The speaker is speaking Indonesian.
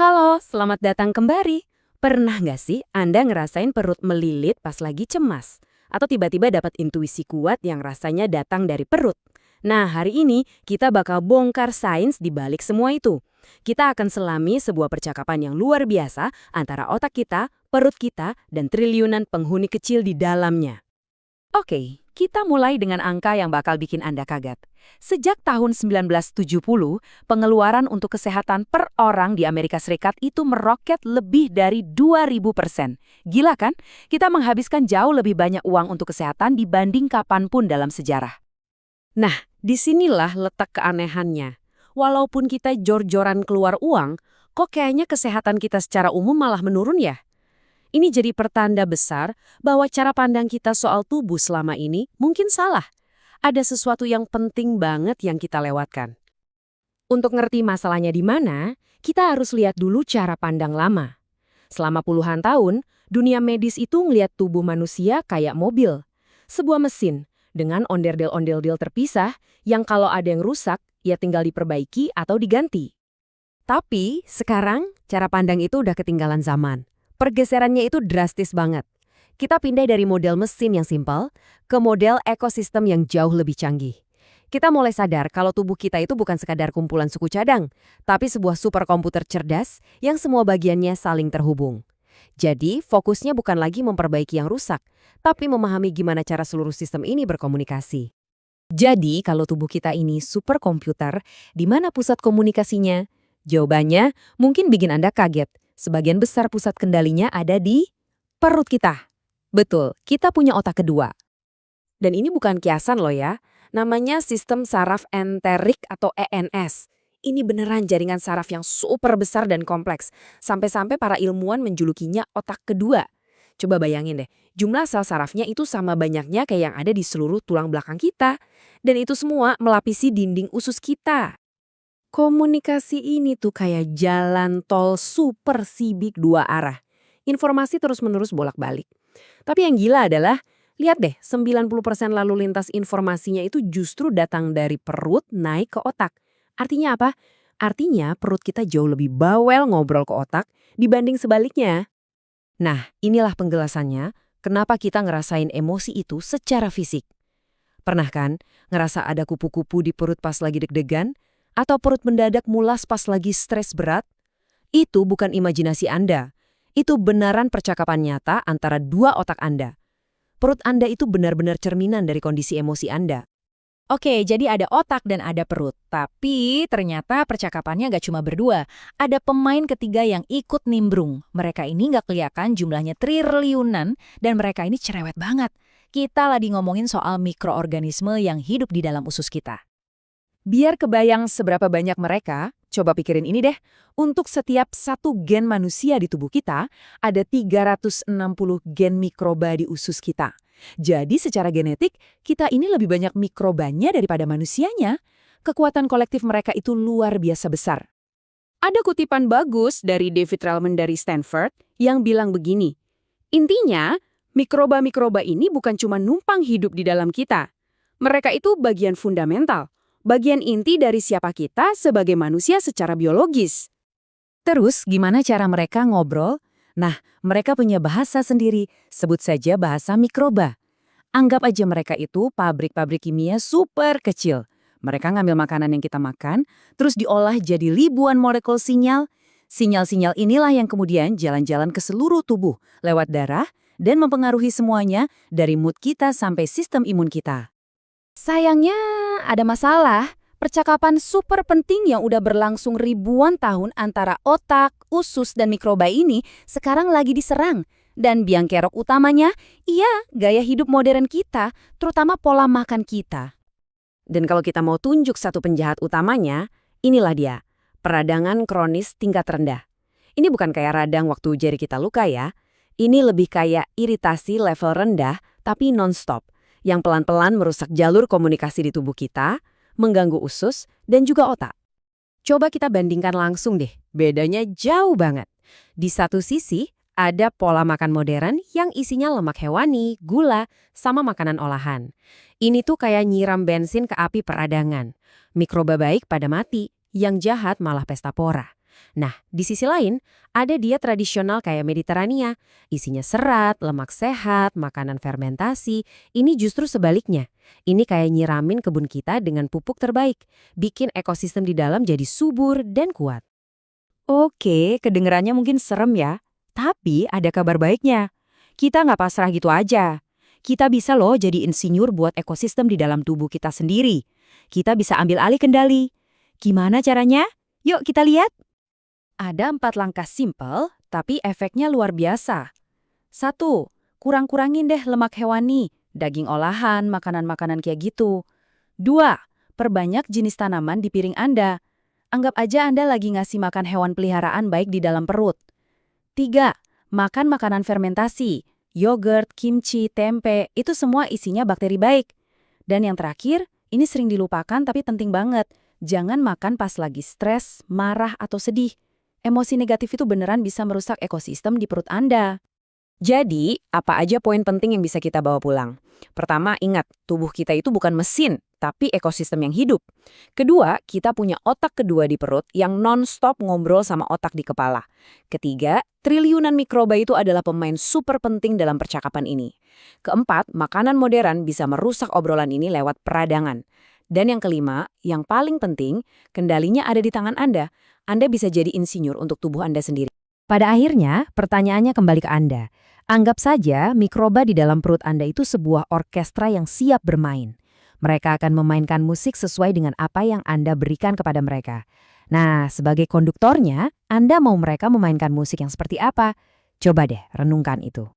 Halo, selamat datang kembali. Pernah nggak sih Anda ngerasain perut melilit pas lagi cemas? Atau tiba-tiba dapat intuisi kuat yang rasanya datang dari perut? Nah, hari ini kita bakal bongkar sains di balik semua itu. Kita akan selami sebuah percakapan yang luar biasa antara otak kita, perut kita, dan triliunan penghuni kecil di dalamnya. Oke, kita mulai dengan angka yang bakal bikin Anda kaget. Sejak tahun 1970, pengeluaran untuk kesehatan per orang di Amerika Serikat itu meroket lebih dari 2000%. Gila kan? Kita menghabiskan jauh lebih banyak uang untuk kesehatan dibanding kapanpun dalam sejarah. Nah, disinilah letak keanehannya. Walaupun kita jor-joran keluar uang, kok kayaknya kesehatan kita secara umum malah menurun ya? Ini jadi pertanda besar bahwa cara pandang kita soal tubuh selama ini mungkin salah. Ada sesuatu yang penting banget yang kita lewatkan. Untuk ngerti masalahnya di mana, kita harus lihat dulu cara pandang lama. Selama puluhan tahun, dunia medis itu ngelihat tubuh manusia kayak mobil. Sebuah mesin dengan ondel-ondel terpisah yang kalau ada yang rusak, ya tinggal diperbaiki atau diganti. Tapi sekarang cara pandang itu udah ketinggalan zaman. Pergeserannya itu drastis banget. Kita pindah dari model mesin yang simpel ke model ekosistem yang jauh lebih canggih. Kita mulai sadar kalau tubuh kita itu bukan sekadar kumpulan suku cadang, tapi sebuah superkomputer cerdas yang semua bagiannya saling terhubung. Jadi, fokusnya bukan lagi memperbaiki yang rusak, tapi memahami gimana cara seluruh sistem ini berkomunikasi. Jadi, kalau tubuh kita ini superkomputer, di mana pusat komunikasinya? Jawabannya mungkin bikin Anda kaget. Sebagian besar pusat kendalinya ada di perut kita. Betul, kita punya otak kedua. Dan ini bukan kiasan loh ya, namanya sistem saraf enterik atau ENS. Ini beneran jaringan saraf yang super besar dan kompleks, sampai-sampai para ilmuwan menjulukinya otak kedua. Coba bayangin deh, jumlah sel sarafnya itu sama banyaknya kayak yang ada di seluruh tulang belakang kita. Dan itu semua melapisi dinding usus kita. Komunikasi ini tuh kayak jalan tol super sibuk dua arah. Informasi terus-menerus bolak-balik. Tapi yang gila adalah, lihat deh, 90% lalu lintas informasinya itu justru datang dari perut naik ke otak. Artinya apa? Artinya perut kita jauh lebih bawel ngobrol ke otak dibanding sebaliknya. Nah, inilah penjelasannya kenapa kita ngerasain emosi itu secara fisik. Pernah kan ngerasa ada kupu-kupu di perut pas lagi deg-degan? Atau perut mendadak mulas pas lagi stres berat? Itu bukan imajinasi Anda. Itu benaran percakapan nyata antara dua otak Anda. Perut Anda itu benar-benar cerminan dari kondisi emosi Anda. Oke, jadi ada otak dan ada perut. Tapi ternyata percakapannya gak cuma berdua. Ada pemain ketiga yang ikut nimbrung. Mereka ini gak kelihatan jumlahnya triliunan dan mereka ini cerewet banget. Kita lagi ngomongin soal mikroorganisme yang hidup di dalam usus kita. Biar kebayang seberapa banyak mereka, coba pikirin ini deh. Untuk setiap satu gen manusia di tubuh kita, ada 360 gen mikroba di usus kita. Jadi secara genetik, kita ini lebih banyak mikrobanya daripada manusianya. Kekuatan kolektif mereka itu luar biasa besar. Ada kutipan bagus dari David Relman dari Stanford yang bilang begini, intinya, mikroba-mikroba ini bukan cuma numpang hidup di dalam kita. Mereka itu bagian fundamental. Bagian inti dari siapa kita sebagai manusia secara biologis. Terus, gimana cara mereka ngobrol? Nah, mereka punya bahasa sendiri, sebut saja bahasa mikroba. Anggap aja mereka itu pabrik-pabrik kimia super kecil. Mereka ngambil makanan yang kita makan, terus diolah jadi ribuan molekul sinyal. Sinyal-sinyal inilah yang kemudian jalan-jalan ke seluruh tubuh, lewat darah, dan mempengaruhi semuanya dari mood kita sampai sistem imun kita. Sayangnya ada masalah. Percakapan super penting yang udah berlangsung ribuan tahun antara otak, usus, dan mikroba ini sekarang lagi diserang. Dan biang kerok utamanya, iya, gaya hidup modern kita, terutama pola makan kita. Dan kalau kita mau tunjuk satu penjahat utamanya, inilah dia, peradangan kronis tingkat rendah. Ini bukan kayak radang waktu jari kita luka ya. Ini lebih kayak iritasi level rendah, tapi non-stop, yang pelan-pelan merusak jalur komunikasi di tubuh kita, mengganggu usus, dan juga otak. Coba kita bandingkan langsung deh, bedanya jauh banget. Di satu sisi, ada pola makan modern yang isinya lemak hewani, gula, sama makanan olahan. Ini tuh kayak nyiram bensin ke api peradangan. Mikroba baik pada mati, yang jahat malah pesta pora. Nah, di sisi lain, ada diet tradisional kayak Mediterania. Isinya serat, lemak sehat, makanan fermentasi. Ini justru sebaliknya. Ini kayak nyiramin kebun kita dengan pupuk terbaik. Bikin ekosistem di dalam jadi subur dan kuat. Oke, kedengerannya mungkin serem ya. Tapi ada kabar baiknya. Kita nggak pasrah gitu aja. Kita bisa loh jadi insinyur buat ekosistem di dalam tubuh kita sendiri. Kita bisa ambil alih kendali. Gimana caranya? Yuk kita lihat. Ada 4 langkah simpel, tapi efeknya luar biasa. 1. Kurang-kurangin deh lemak hewani, daging olahan, makanan-makanan kayak gitu. 2. Perbanyak jenis tanaman di piring Anda. Anggap aja Anda lagi ngasih makan hewan peliharaan baik di dalam perut. 3. Makan makanan fermentasi. Yogurt, kimchi, tempe, itu semua isinya bakteri baik. Dan yang terakhir, ini sering dilupakan tapi penting banget. Jangan makan pas lagi stres, marah, atau sedih. Emosi negatif itu beneran bisa merusak ekosistem di perut Anda. Jadi, apa aja poin penting yang bisa kita bawa pulang? Pertama, ingat, tubuh kita itu bukan mesin, tapi ekosistem yang hidup. Kedua, kita punya otak kedua di perut yang non-stop ngobrol sama otak di kepala. Ketiga, triliunan mikroba itu adalah pemain super penting dalam percakapan ini. Keempat, makanan modern bisa merusak obrolan ini lewat peradangan. Dan yang kelima, yang paling penting, kendalinya ada di tangan Anda. Anda bisa jadi insinyur untuk tubuh Anda sendiri. Pada akhirnya, pertanyaannya kembali ke Anda. Anggap saja mikroba di dalam perut Anda itu sebuah orkestra yang siap bermain. Mereka akan memainkan musik sesuai dengan apa yang Anda berikan kepada mereka. Nah, sebagai konduktornya, Anda mau mereka memainkan musik yang seperti apa? Coba deh renungkan itu.